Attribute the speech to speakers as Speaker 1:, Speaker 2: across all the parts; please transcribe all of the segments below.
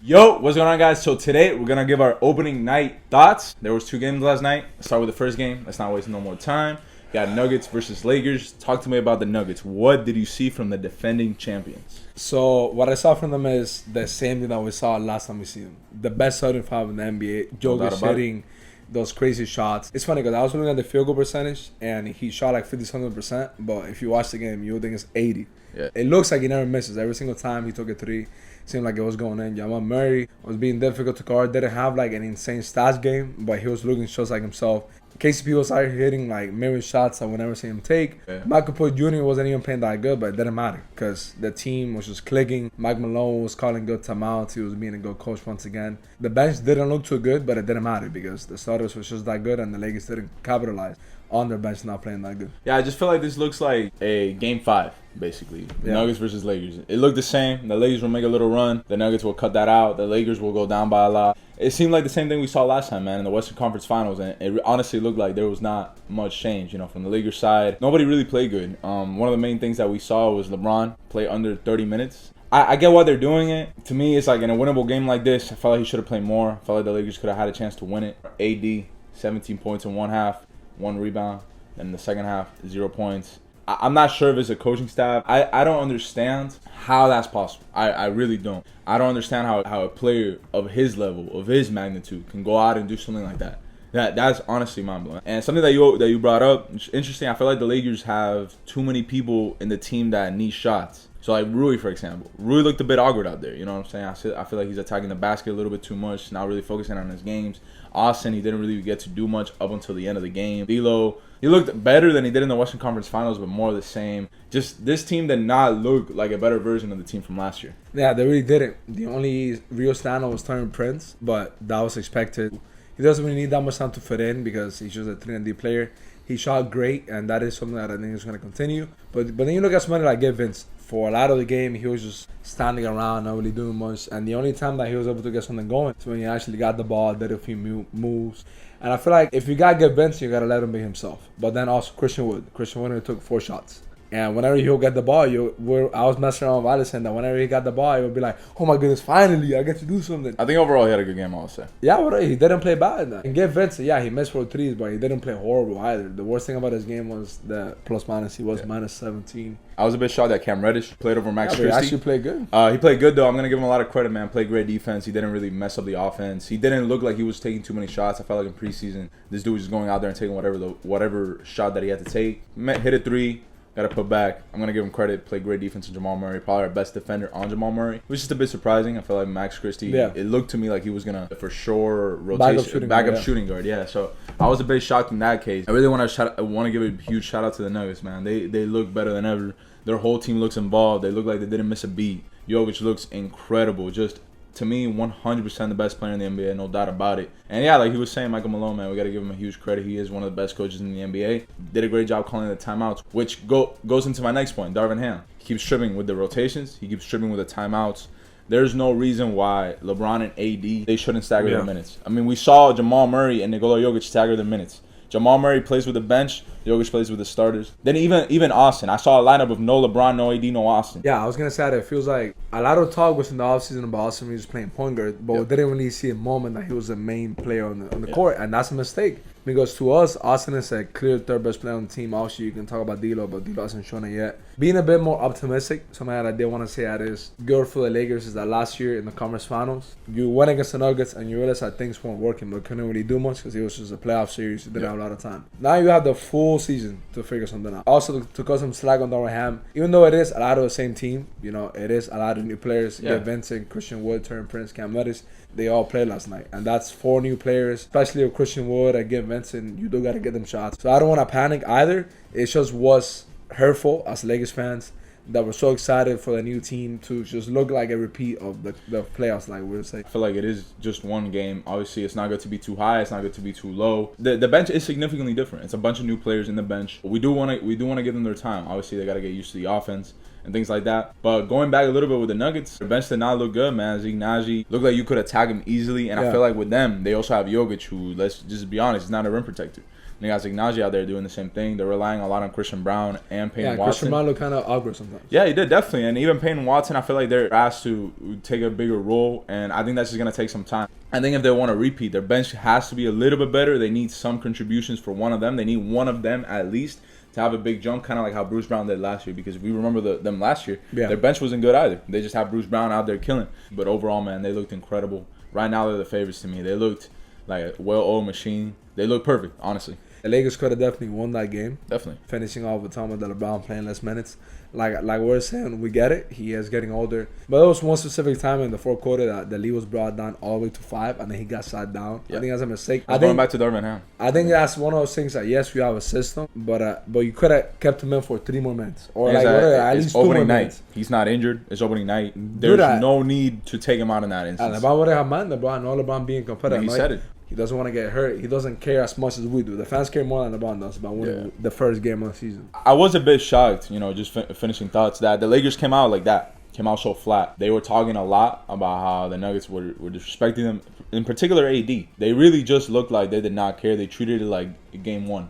Speaker 1: Yo, what's going on, guys? So today we're gonna give our opening night thoughts. There was 2 games last night. Let's start with the first game. Let's not waste no more time. Got Nuggets versus Lakers. Talk to me about the Nuggets. What did you see from the defending champions?
Speaker 2: So what I saw from them is the same thing that we saw last time we see them. The best starting five in the NBA. Jokic hitting those crazy shots. It's funny because I was looking at the field goal percentage and he shot like 50-something%. But if you watch the game, you would think it's 80.
Speaker 1: Yeah.
Speaker 2: It looks like he never misses. Every single time he took a three, seemed like it was going in. Jamal Murray was being difficult to guard. Didn't have like an insane stats game, but he was looking just like himself. KCP was out here hitting like mirror shots I would never see him take. Yeah. Michael Porter Jr. wasn't even playing that good, but it didn't matter because the team was just clicking. Mike Malone was calling good timeouts. He was being a good coach once again. The bench didn't look too good, but it didn't matter because the starters were just that good and the Lakers didn't capitalize on their bench not playing that good.
Speaker 1: Yeah, I just feel like this looks like a Game 5, basically. Yeah. Nuggets versus Lakers. It looked the same. The Lakers will make a little run. The Nuggets will cut that out. The Lakers will go down by a lot. It seemed like the same thing we saw last time, man, in the Western Conference Finals. And it honestly looked like there was not much change, from the Lakers side. Nobody really played good. One of the main things that we saw was LeBron play under 30 minutes. I get why they're doing it. To me, it's like in a winnable game like this, I felt like he should have played more. I felt like the Lakers could have had a chance to win it. AD, 17 points in one half, 1 rebound. Then in the second half, 0 points. I'm not sure if it's a coaching staff. I don't understand how that's possible. I really don't. I don't understand how a player of his level, of his magnitude, can go out and do something like that. That's honestly mind-blowing. And something that you brought up, interesting, I feel like the Lakers have too many people in the team that need shots. So like Rui, for example. Rui looked a bit awkward out there, you know what I'm saying? I feel like he's attacking the basket a little bit too much, not really focusing on his games. Austin, he didn't really get to do much up until the end of the game. D'Lo, he looked better than he did in the Western Conference Finals, but more of the same. Just this team did not look like a better version of the team from last year.
Speaker 2: Yeah, they really didn't. The only real standout was Taurean Prince, but that was expected. He doesn't really need that much time to fit in because he's just a 3-and-D player. He shot great, and that is something that I think is going to continue. But then you look at somebody like Gabe Vince. For a lot of the game, he was just standing around, not really doing much. And the only time that he was able to get something going is when he actually got the ball, did a few moves. And I feel like if you got Gabe Vince, you got to let him be himself. But then also Christian Wood took 4 shots. And whenever he'll get the ball, I was messing around with Allison that whenever he got the ball, he would be like, oh my goodness, finally, I get to do something.
Speaker 1: I think overall he had a good game, I'll say.
Speaker 2: Yeah, but he didn't play bad. And Gabe Vincent, yeah, he missed 4 threes, but he didn't play horrible either. The worst thing about his game was the plus-minus. He was minus 17.
Speaker 1: I was a bit shocked that Cam Reddish played over Max Christie.
Speaker 2: He actually played good.
Speaker 1: He played good, though. I'm going to give him a lot of credit, man. Played great defense. He didn't really mess up the offense. He didn't look like he was taking too many shots. I felt like in preseason, this dude was just going out there and taking whatever shot that he had to take. Hit a 3. Got to put back. I'm going to give him credit. Played great defense on Jamal Murray. Probably our best defender on Jamal Murray. It was just a bit surprising. I felt like Max Christie, it looked to me like he was going to, for sure, backup shooting guard. Yeah, so I was a bit shocked in that case. I really want to give a huge shout out to the Nuggets, man. They look better than ever. Their whole team looks involved. They look like they didn't miss a beat. Jokic looks incredible. Just, to me, 100% the best player in the NBA, no doubt about it. And yeah, like he was saying, Michael Malone, man, we got to give him a huge credit. He is one of the best coaches in the NBA. Did a great job calling the timeouts, which goes into my next point, Darvin Ham. He keeps stripping with the rotations. He keeps stripping with the timeouts. There's no reason why LeBron and AD, they shouldn't stagger their minutes. I mean, we saw Jamal Murray and Nikola Jokic stagger their minutes. Jamal Murray plays with the bench. Jokic plays with the starters. Then even Austin. I saw a lineup of no LeBron, no AD, no Austin.
Speaker 2: Yeah, I was going to say that it feels like a lot of talk was in the offseason about Austin when he was playing point guard, but we didn't really see a moment that he was the main player on the court, and that's a mistake. Because to us, Austin is a clear third best player on the team. Obviously, you can talk about D'Lo, but D'Lo hasn't shown it yet. Being a bit more optimistic, something that I did want to say that is good for the Lakers is that last year in the Conference Finals, you went against the Nuggets and you realized that things weren't working, but couldn't really do much because it was just a playoff series. You didn't have a lot of time. Now you have the full season to figure something out. Also, to cut some slack on Darvin Ham, even though it is a lot of the same team, it is a lot of new players. Yeah. Vincent, Christian Wood, Taurean Prince, Cam Reddish. They all played last night, and that's 4 new players, especially with Christian Wood and Gabe Vincent. You do got to get them shots. So I don't want to panic either. It just was hurtful as Lakers fans that were so excited for the new team to just look like a repeat of the playoffs, like we were saying.
Speaker 1: I feel like it is just one game. Obviously, it's not good to be too high. It's not good to be too low. The bench is significantly different. It's a bunch of new players in the bench. We do want to give them their time. Obviously, they got to get used to the offense and things like that. But going back a little bit with the Nuggets, the bench did not look good, man. Zeke Naji looked like you could attack him easily. And I feel like with them, they also have Jokic, who, let's just be honest, is not a rim protector. And you got Ignacio out there doing the same thing. They're relying a lot on Christian Brown and Peyton Watson.
Speaker 2: Christian Brown looked kind of awkward sometimes.
Speaker 1: Yeah, he did, definitely. And even Peyton Watson, I feel like they're asked to take a bigger role, and I think that's just going to take some time. I think if they want to repeat, their bench has to be a little bit better. They need some contributions for one of them. They need one of them at least to have a big jump, kind of like how Bruce Brown did last year, because we remember them last year. Yeah. Their bench wasn't good either. They just had Bruce Brown out there killing. But overall, man, they looked incredible. Right now, they're the favorites to me. They looked like a well-oiled machine. They looked perfect, honestly.
Speaker 2: The Lakers could have definitely won that game.
Speaker 1: Definitely.
Speaker 2: Finishing off with Tom and LeBron playing less minutes. Like we're saying, we get it. He is getting older. But there was one specific time in the fourth quarter that the lead was brought down all the way to 5, and then he got sat down. Yeah. I think that's a mistake.
Speaker 1: Going back to Darvin Ham.
Speaker 2: I think that's one of those things that, yes, we have a system, but you could have kept him in for 3 more minutes. Or at least 2 more minutes.
Speaker 1: He's not injured. It's opening night. There's no need to take him out in that instance.
Speaker 2: And LeBron would have mind LeBron being competitive.
Speaker 1: He said it.
Speaker 2: He doesn't want to get hurt. He doesn't care as much as we do. The fans care more than LeBron does about winning the first game of the season.
Speaker 1: I was a bit shocked, just finishing thoughts, that the Lakers came out like that. Came out so flat. They were talking a lot about how the Nuggets were disrespecting them. In particular, AD. They really just looked like they did not care. They treated it like game 1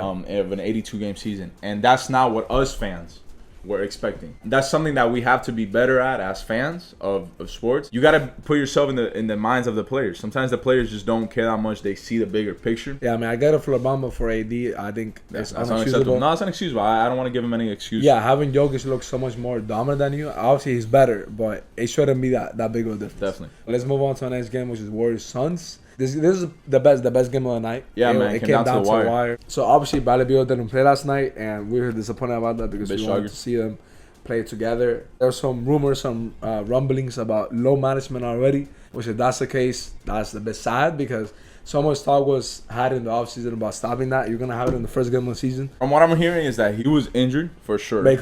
Speaker 1: of an 82-game season. And that's not what us fans we're expecting. That's something that we have to be better at as fans of sports. You got to put yourself in the minds of the players. Sometimes the players just don't care that much. They see the bigger picture.
Speaker 2: Yeah, I mean, I got it for LeBron, but for AD, I think it's unacceptable.
Speaker 1: No, it's unexcusable. I don't want to give him any excuse.
Speaker 2: Yeah, having Jokic look so much more dominant than you, obviously he's better, but it shouldn't be that big of a difference.
Speaker 1: Definitely.
Speaker 2: Let's move on to the next game, which is Warriors-Suns. This is the best game of the night.
Speaker 1: Yeah, man. It came down to the wire.
Speaker 2: So obviously, Bradley Beal didn't play last night, and we were disappointed about that because we wanted to see them play together. There's some rumors, some rumblings about low management already, which if that's the case, that's a bit sad because so much talk was had in the offseason about stopping that. You're going to have it in the first game of the season.
Speaker 1: From what I'm hearing is that he was injured for sure.
Speaker 2: But he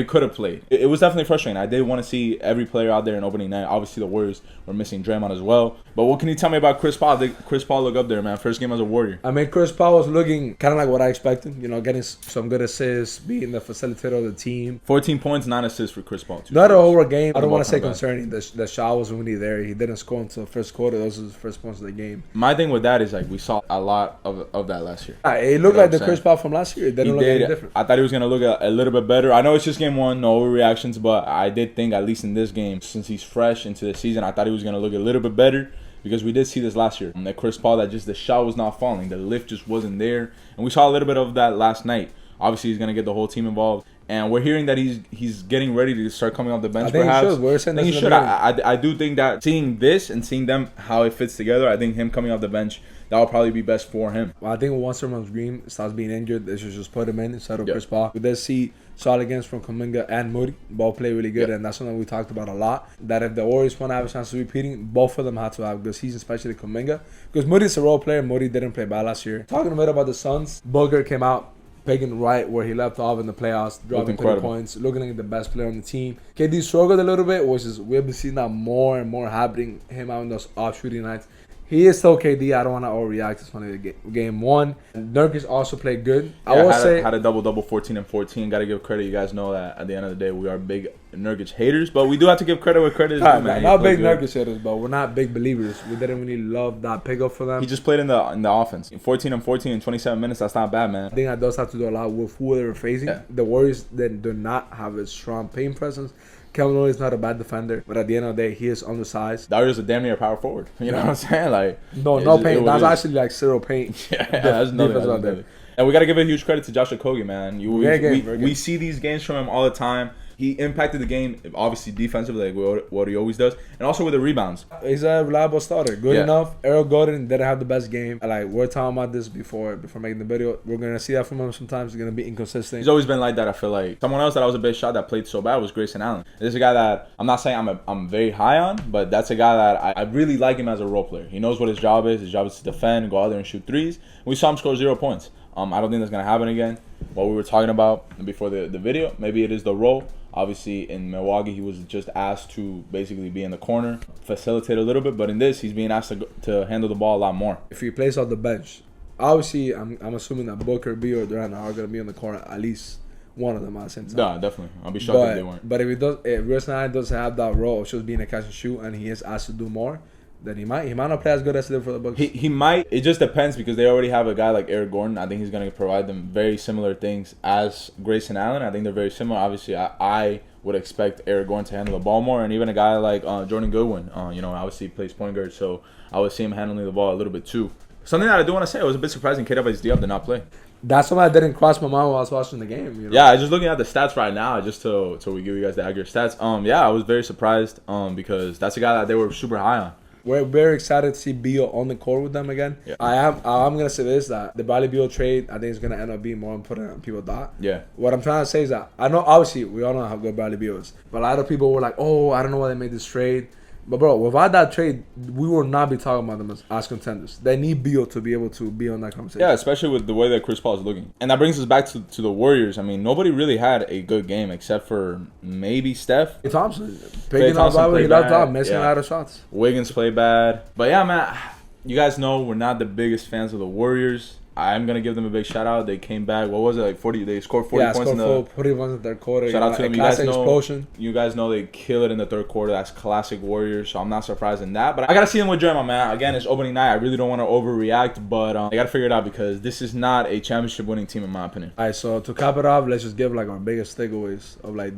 Speaker 2: could have
Speaker 1: played. It was definitely frustrating. I did want to see every player out there in opening night. Obviously, the Warriors were missing Draymond as well. But what can you tell me about Chris Paul? Did Chris Paul look up there, man? First game as a Warrior.
Speaker 2: I mean, Chris Paul was looking kind of like what I expected. Getting some good assists, being the facilitator of the team.
Speaker 1: 14 points, 9 assists for Chris Paul.
Speaker 2: Not a whole game. I don't want to say concerning. The shot was really there. He didn't score until the first quarter. Those were his first points of the game.
Speaker 1: My thing with that is, like, we saw a lot of that last year.
Speaker 2: It looked like the Chris Paul from last year. It didn't look any different.
Speaker 1: I thought he was going to look a little bit better. I know it's just game 1, no overreactions, but I did think, at least in this game, since he's fresh into the season, I thought he was going to look a little bit better because we did see this last year. And that Chris Paul, that just the shot was not falling. The lift just wasn't there. And we saw a little bit of that last night. Obviously, he's going to get the whole team involved. And we're hearing that he's getting ready to start coming off the bench.
Speaker 2: I think
Speaker 1: perhaps.
Speaker 2: He should. We're saying
Speaker 1: he should. I do think that seeing this and seeing them how it fits together, I think him coming off the bench, that will probably be best for him.
Speaker 2: Well, I think once Raymond Green starts being injured, they should just put him in instead of Chris Paul. We did see solid games from Kuminga and Moody. Both play really good, and that's something we talked about a lot. That if the Warriors want to have a chance of repeating, both of them have to have a good season, especially Kuminga. Because Moody's a role player. Moody didn't play bad last year. Talking a bit about the Suns, Booker came out picking right where he left off in the playoffs, dropping 30 points, looking like the best player on the team. KD struggled a little bit, which is we've been seeing that more and more happening, him out in those off shooting nights. He is still KD. I don't want to overreact. It's only game 1. Nurkic also played good.
Speaker 1: I will say had a double 14 and 14. Got to give credit. You guys know that at the end of the day we are big Nurkic haters, but we do have to give credit where credit is due, man.
Speaker 2: Not big Nurkic haters, but we're not big believers. We didn't really love that pickup for them.
Speaker 1: He just played in the offense. 14 and 14 in 27 minutes. That's not bad, man.
Speaker 2: I think that does have to do a lot with who they were facing. Yeah. The Warriors then do not have a strong paint presence. Kevin Looney is not a bad defender, but at the end of the day, he is undersized.
Speaker 1: Darius is a damn near power forward. You know what I'm saying? Like
Speaker 2: no paint. That's actually like zero paint.
Speaker 1: Yeah, that's nothing. And we got to give a huge credit to Josh Okogie, man. We see these games from him all the time. He impacted the game, obviously defensively, like what he always does, and also with the rebounds.
Speaker 2: He's a reliable starter. Good enough. Errol Gordon didn't have the best game. Like, we're talking about this before making the video. We're going to see that from him sometimes. He's going to be inconsistent.
Speaker 1: He's always been like that, I feel like. Someone else that I was a bit shocked that played so bad was Grayson Allen. This is a guy that I'm not saying I'm very high on, but that's a guy that I really like him as a role player. He knows what his job is. His job is to defend, go out there and shoot threes. We saw him score 0 points. I don't think that's going to happen again. What we were talking about before the video, maybe it is the role. Obviously, in Milwaukee, he was just asked to basically be in the corner, facilitate a little bit. But in this, he's being asked to handle the ball a lot more.
Speaker 2: If he plays off the bench, obviously, I'm assuming that Booker, Beal, or Durant are going to be on the corner at least one of them at the same time.
Speaker 1: Yeah, definitely. I'll be shocked if they weren't.
Speaker 2: But if Grayson Allen doesn't have that role of just being a catch and shoot, and he is asked to do more, then he might not play as good as he did for the Bucks.
Speaker 1: He might. It just depends because they already have a guy like Eric Gordon. I think he's going to provide them very similar things as Grayson Allen. I think they're very similar. Obviously, I would expect Eric Gordon to handle the ball more, and even a guy like Jordan Goodwin. Obviously he plays point guard, so I would see him handling the ball a little bit too. Something that I do want to say, it was a bit surprising KWSD did not play.
Speaker 2: That's something that didn't cross my mind while I was watching the game.
Speaker 1: Yeah, I just looking at the stats right now, just till we give you guys the accurate stats. I was very surprised because that's a guy that they were super high on.
Speaker 2: We're very excited to see Beal on the court with them again. Yeah. I'm gonna say this, that the Bradley Beal trade I think is gonna end up being more important than people thought.
Speaker 1: Yeah.
Speaker 2: What I'm trying to say is that I know obviously we all know how good Bradley Beal is, but a lot of people were like, oh, I don't know why they made this trade. But bro, without that trade, we will not be talking about them as contenders. They need Beal to be able to be on that conversation.
Speaker 1: Yeah, especially with the way that Chris Paul is looking. And that brings us back to the Warriors. I mean, nobody really had a good game except for maybe Steph.
Speaker 2: Klay Thompson. Picking up by he left off, missing a lot of shots.
Speaker 1: Wiggins played bad. But yeah, man, you guys know we're not the biggest fans of the Warriors. I'm going to give them a big shout out. They came back. What was it? Like 40. They scored 40 points in the
Speaker 2: 40 points in the third quarter.
Speaker 1: Shout out to them.
Speaker 2: Explosion.
Speaker 1: You guys know they kill it in the third quarter. That's classic Warriors. So I'm not surprised in that. But I got to see them with Draymond, man. Again, it's opening night. I really don't want to overreact. But I got to figure it out because this is not a championship winning team in my opinion.
Speaker 2: All right. So to cap it off, let's just give like our biggest takeaways of like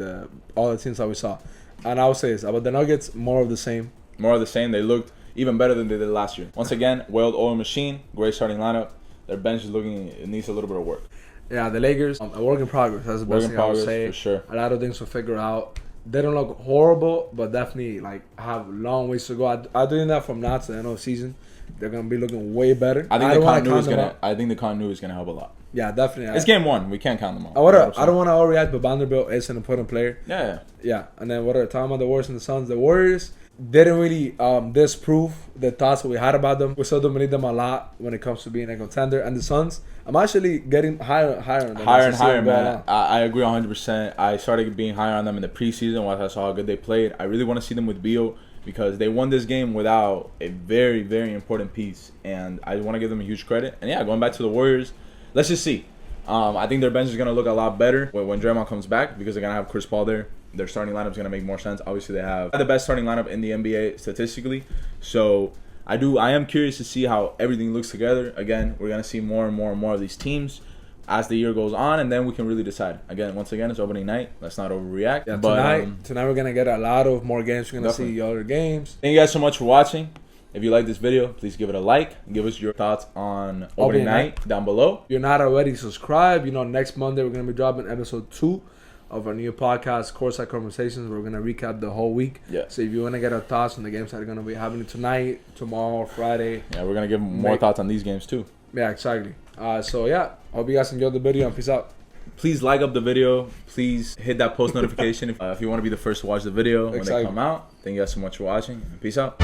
Speaker 2: all the teams that we saw. And I would say this about the Nuggets, more of the same.
Speaker 1: More of the same. They looked even better than they did last year. Once again, well-oiled machine. Great starting lineup. Their bench is looking, it needs a little bit of work.
Speaker 2: Yeah, the Lakers, a work in progress. That's the best thing I would say.
Speaker 1: For sure.
Speaker 2: A lot of things to figure out. They don't look horrible, but definitely like have long ways to go. I think that from now to the end of the season, they're gonna be looking way better.
Speaker 1: I think the continuity is gonna help a lot.
Speaker 2: Yeah, definitely.
Speaker 1: It's game one. We can't count them all.
Speaker 2: I don't want to overreact, but Vanderbilt is an important player.
Speaker 1: Yeah.
Speaker 2: And then what are talking about the Warriors and the Suns? The Warriors didn't really disprove the thoughts that we had about them. We still don't believe them a lot when it comes to being a contender. And the Suns, I'm actually getting higher on them.
Speaker 1: Higher and higher, man. I agree 100%. I started being higher on them in the preseason once I saw how good they played. I really want to see them with Beal because they won this game without a very, very important piece. And I want to give them a huge credit. And yeah, going back to the Warriors, let's just see. I think their bench is going to look a lot better when Draymond comes back because they're going to have Chris Paul there. Their starting lineup is going to make more sense. Obviously, they have the best starting lineup in the NBA statistically. So I am curious to see how everything looks together. Again, we're going to see more and more of these teams as the year goes on, and then we can really decide. Once again, it's opening night. Let's not overreact.
Speaker 2: Yeah, tonight we're going to get a lot of more games. We're going to see other games.
Speaker 1: Thank you guys so much for watching. If you like this video, please give it a like. Give us your thoughts on opening night down below.
Speaker 2: If you're not already subscribed, next Monday we're going to be dropping episode 2 of our new podcast, Courtside Conversations. We're going to recap the whole week.
Speaker 1: Yeah.
Speaker 2: So if you want to get our thoughts on the games that are going to be happening tonight, tomorrow, Friday.
Speaker 1: Yeah, we're going to give more thoughts on these games too.
Speaker 2: Yeah, exactly. So yeah, hope you guys enjoyed the video and peace out.
Speaker 1: Please like up the video. Please hit that post notification if you want to be the first to watch the video when they come out. Thank you guys so much for watching. Peace out.